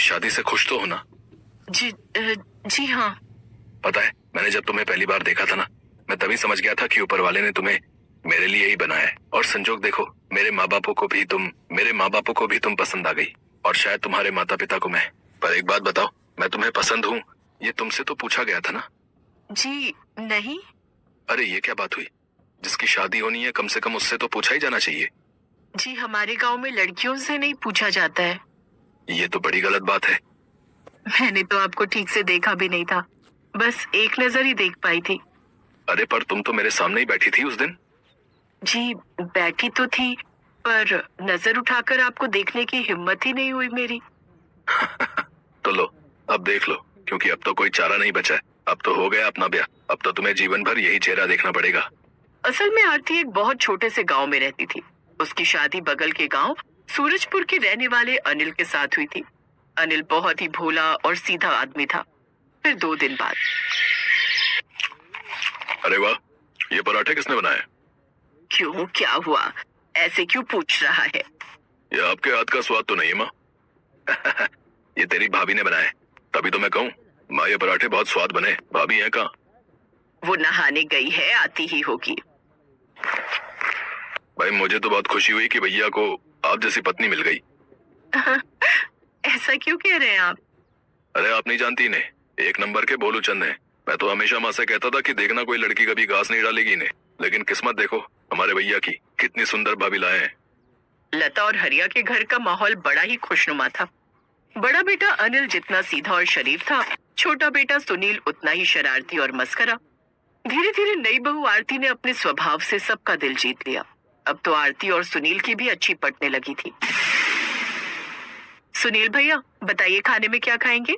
शादी से खुश तो हो ना? जी हाँ। पता है, मैंने जब तुम्हें पहली बार देखा था ना, मैं तभी समझ गया था कि ऊपर वाले ने तुम्हें मेरे लिए ही बनाया है। और संजोग देखो, मेरे माँ बापों को भी तुम पसंद आ गई, और शायद तुम्हारे माता पिता को मैं। पर एक बात बताओ, मैं तुम्हें पसंद हूँ ये तुमसे तो पूछा गया था ना? जी नहीं। अरे ये क्या बात हुई? जिसकी शादी होनी है कम से कम उससे तो पूछा ही जाना चाहिए। जी हमारे गांव में लड़कियों से नहीं पूछा जाता है। ये तो बड़ी गलत बात है। मैंने तो आपको ठीक से देखा भी नहीं था, बस एक नजर ही देख पाई थी। अरे पर तुम तो मेरे सामने ही बैठी थी उस दिन। जी बैठी तो थी, पर नजर उठाकर आपको देखने की हिम्मत ही नहीं हुई मेरी। तो लो, अब देख लो, क्योंकि अब तो कोई चारा नहीं बचा है। अब तो हो गया अपना ब्याह, अब तो तुम्हें जीवन भर यही चेहरा देखना पड़ेगा। असल में आरती एक बहुत छोटे से गांव में रहती थी। उसकी शादी बगल के गांव सूरजपुर के रहने वाले अनिल के साथ हुई थी। अनिल बहुत ही भोला और सीधा आदमी था। फिर 2 दिन बाद। अरे वाह, ये पराठे किसने बनाए? क्यों, क्या हुआ? ऐसे क्यों पूछ रहा है? ये आपके हाथ का स्वाद तो नहीं है माँ? ये तेरी भाभी ने बनाए, तभी तो मैं कहूँ माँ ये पराठे बहुत स्वाद बने। भाभी है कहाँ? वो नहाने गई है, आती ही होगी। भाई मुझे तो बहुत खुशी हुई कि भैया को आप जैसी पत्नी मिल गई। ऐसा क्यों कह रहे हैं आप? अरे आप नहीं जानती इन्हें, एक नंबर के बोलू चंद है। मैं तो हमेशा माँ से कहता था कि देखना कोई लड़की कभी घास नहीं डालेगी इन्हें, लेकिन किस्मत देखो हमारे भैया की, कितनी सुंदर भाभी लाए हैं। लता और हरिया के घर का माहौल बड़ा ही खुशनुमा था। बड़ा बेटा अनिल जितना सीधा और शरीफ था, छोटा बेटा सुनील उतना ही शरारती और मस्करा। धीरे धीरे नई बहू आरती ने अपने स्वभाव से सबका दिल जीत लिया। अब तो आरती और सुनील की भी अच्छी पटने लगी थी। सुनील भैया बताइए, खाने में क्या खाएंगे?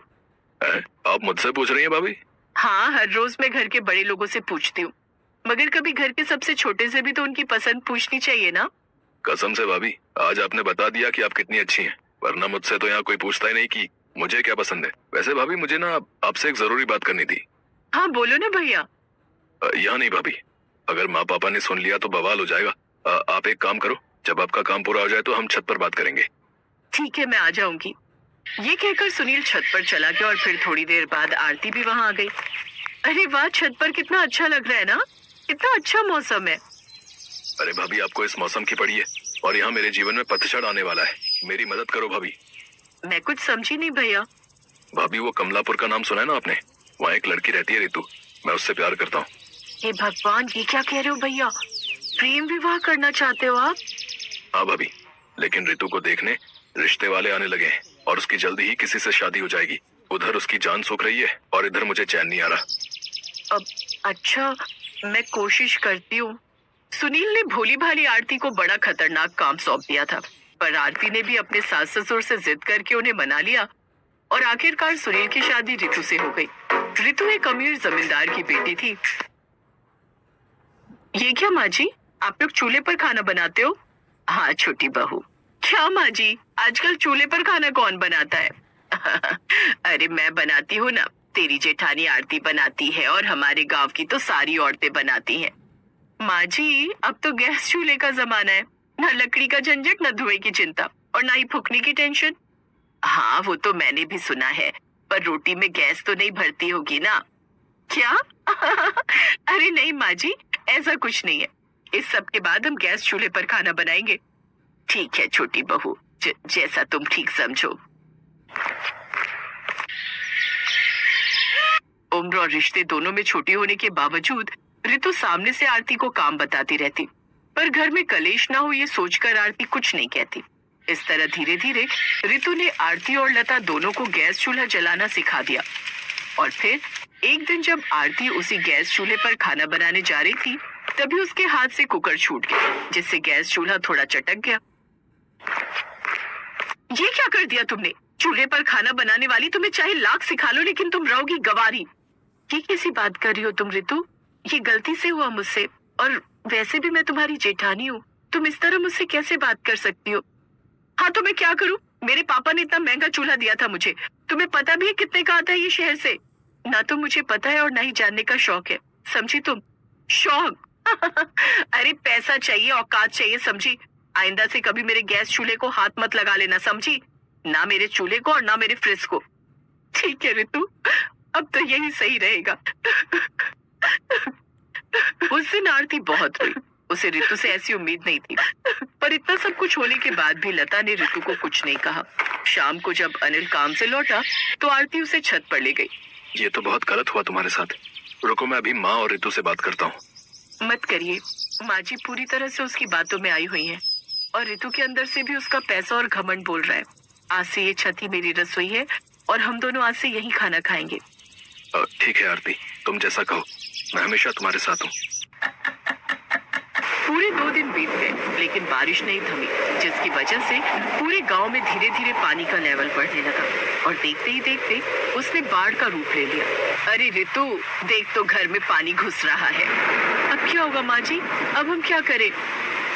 आप मुझसे पूछ रही हैं भाभी? हाँ, हर रोज मैं घर के बड़े लोगों से पूछती हूँ, मगर कभी घर के सबसे छोटे से भी तो उनकी पसंद पूछनी चाहिए ना। कसम से भाभी, आज आपने बता दिया कि आप कितनी अच्छी हैं, वरना मुझसे तो यहाँ कोई पूछता ही नहीं कि मुझे क्या पसंद है। वैसे भाभी मुझे ना आपसे एक जरूरी बात करनी थी। हाँ बोलो ना भैया। यहाँ नहीं भाभी, अगर माँ पापा ने सुन लिया तो बवाल हो जाएगा। आप एक काम करो, जब आपका काम पूरा हो जाए तो हम छत पर बात करेंगे। ठीक है, मैं आ जाऊंगी। ये कहकर सुनील छत पर चला गया और फिर थोड़ी देर बाद आरती भी वहां आ गई। अरे वाह, छत पर कितना अच्छा लग रहा है ना, कितना अच्छा मौसम है। अरे भाभी आपको इस मौसम की पड़ी है, और यहाँ मेरे जीवन में पतझड़ आने वाला है। मेरी मदद करो भाभी। मैं कुछ समझी नहीं भैया। भाभी वो कमलापुर का नाम सुना है ना आपने? वहाँ एक लड़की रहती है रितु, मैं उससे प्यार करता हूँ। हे भगवान, ये क्या कह रहे हो भैया? प्रेम विवाह करना चाहते हो आप? हाँ भाभी, लेकिन रितु को देखने रिश्ते वाले आने लगे हैं, और उसकी जल्दी ही किसी से शादी हो जाएगी। उधर उसकी जान सूख रही है और इधर मुझे चैन नहीं आ रहा। अब अच्छा, मैं कोशिश करती हूँ। सुनील ने भोली भाली आरती को बड़ा खतरनाक काम सौंप दिया था, पर आरती ने भी अपने सास ससुर से जिद करके उन्हें मना लिया, और आखिरकार सुनील की शादी रितु से हो गई। रितु एक अमीर जमींदार की बेटी थी। ये क्या माँ जी, आप लोग चूल्हे पर खाना बनाते हो? हाँ छोटी बहू। क्या माँ जी, आजकल चूल्हे पर खाना कौन बनाता है? अरे मैं बनाती हूँ ना, तेरी जेठानी आरती बनाती है, और हमारे गांव की तो सारी औरतें बनाती हैं। माँ जी, अब तो गैस चूल्हे का जमाना है, ना लकड़ी का झंझट, ना धुएं की चिंता, और ना ही फूकने की टेंशन। हाँ वो तो मैंने भी सुना है, पर रोटी में गैस तो नहीं भरती होगी ना? क्या? अरे नहीं माँ जी, ऐसा कुछ नहीं है। इस सब के बाद हम गैस चूल्हे पर खाना बनाएंगे। ठीक है छोटी बहू, जैसा तुम ठीक समझो। उम्र और रिश्ते दोनों में छोटी होने के बावजूद रितु सामने से आरती को काम बताती रहती, पर घर में कलेश ना हो ये सोचकर आरती कुछ नहीं कहती। इस तरह धीरे धीरे रितु ने आरती और लता दोनों को गैस चूल्हा जलाना सिखा दिया। और फिर एक दिन जब आरती उसी गैस चूल्हे पर खाना बनाने जा रही थी, तभी उसके हाथ से कुकर छूट गया, जिससे गैस चूल्हा थोड़ा चटक गया। ये क्या कर दिया तुमने? चूल्हे पर खाना बनाने वाली तुम्हें चाहे लाख सिखा लो, लेकिन तुम रहोगी गवारी। ये कैसी बात कर रही हो तुम रितु? ये गलती से हुआ मुझसे, और वैसे भी मैं तुम्हारी जेठानी हूँ, तुम इस तरह मुझसे कैसे बात कर सकती हो? हाँ तो मैं क्या करूँ? मेरे पापा ने इतना महंगा चूल्हा दिया था मुझे, तुम्हें पता भी है कितने का आता है ये शहर से? ना तो मुझे पता है और ना ही जानने का शौक है, समझी तुम? शौक? अरे पैसा चाहिए, औकात चाहिए, समझी? आइंदा से कभी मेरे गैस चूल्हे को हाथ मत लगा लेना, समझी? ना मेरे चूल्हे को और ना मेरे फ्रिज को। ठीक है रितु, अब तो यही सही रहेगा। उस दिन आरती बहुत रोई। उसे रितु से ऐसी उम्मीद नहीं थी, पर इतना सब कुछ होने के बाद भी लता ने रितु को कुछ नहीं कहा। शाम को जब अनिल काम से लौटा तो आरती उसे छत पर ले गई। ये तो बहुत गलत हुआ तुम्हारे साथ। रुको, मैं अभी माँ और रितु से बात करता हूँ। मत करिए, माँ जी पूरी तरह से उसकी बातों में आई हुई हैं और रितु के अंदर से भी उसका पैसा और घमंड बोल रहा है। आज से ये छत ही मेरी रसोई है और हम दोनों आज से यही खाना खाएंगे। ठीक है आरती, तुम जैसा कहो, मैं हमेशा तुम्हारे साथ हूँ। पूरे 2 दिन बीत गए लेकिन बारिश नहीं थमी, जिसकी वजह से पूरे गांव में धीरे धीरे पानी का लेवल बढ़ने लगा और देखते ही देखते उसने बाढ़ का रूप ले लिया। अरे रितु, देख तो घर में पानी घुस रहा है। अब क्या होगा माँ जी, अब हम क्या करें?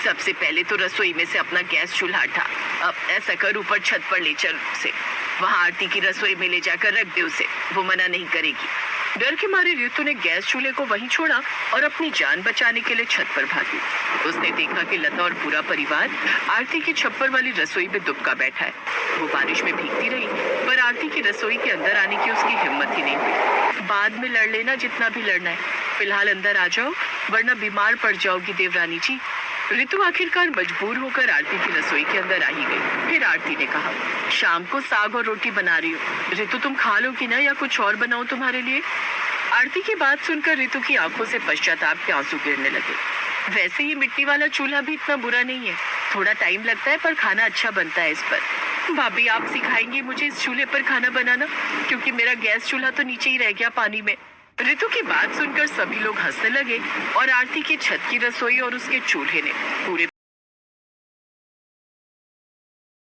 सबसे पहले तो रसोई में से अपना गैस चूल्हा हटा। अब ऐसा कर, ऊपर छत पर ले चल उसे, वहाँ आरती की रसोई में ले जाकर रख दे उसे, वो मना नहीं करेगी। डर के मारे रितु ने गैस चूल्हे को वहीं छोड़ा और अपनी जान बचाने के लिए छत पर भागी। उसने देखा कि लता और पूरा परिवार आरती की छप्पर वाली रसोई में दुबका बैठा है। वो बारिश में भीगती रही, पर आरती की रसोई के अंदर आने की उसकी हिम्मत ही नहीं हुई। बाद में लड़ लेना जितना भी लड़ना है, फिलहाल अंदर आ जाओ वरना बीमार पड़ जाओगी देवरानी जी। रितु आखिरकार मजबूर होकर आरती की रसोई के अंदर आ ही गई। फिर आरती ने कहा, शाम को साग और रोटी बना रही हूँ, रितु तुम खा लोगी ना या कुछ और बनाऊं तुम्हारे लिए? आरती की बात सुनकर रितु की आंखों से पश्चाताप के आंसू गिरने लगे। वैसे ये मिट्टी वाला चूल्हा भी इतना बुरा नहीं है, थोड़ा टाइम लगता है पर खाना अच्छा बनता है इस पर। भाभी आप सिखाएंगी मुझे इस चूल्हे पर खाना बनाना, क्योंकि मेरा गैस चूल्हा तो नीचे ही रह गया पानी में। रितु की बात सुनकर सभी लोग हंसने लगे और आरती की छत की रसोई और उसके चूल्हे ने पूरे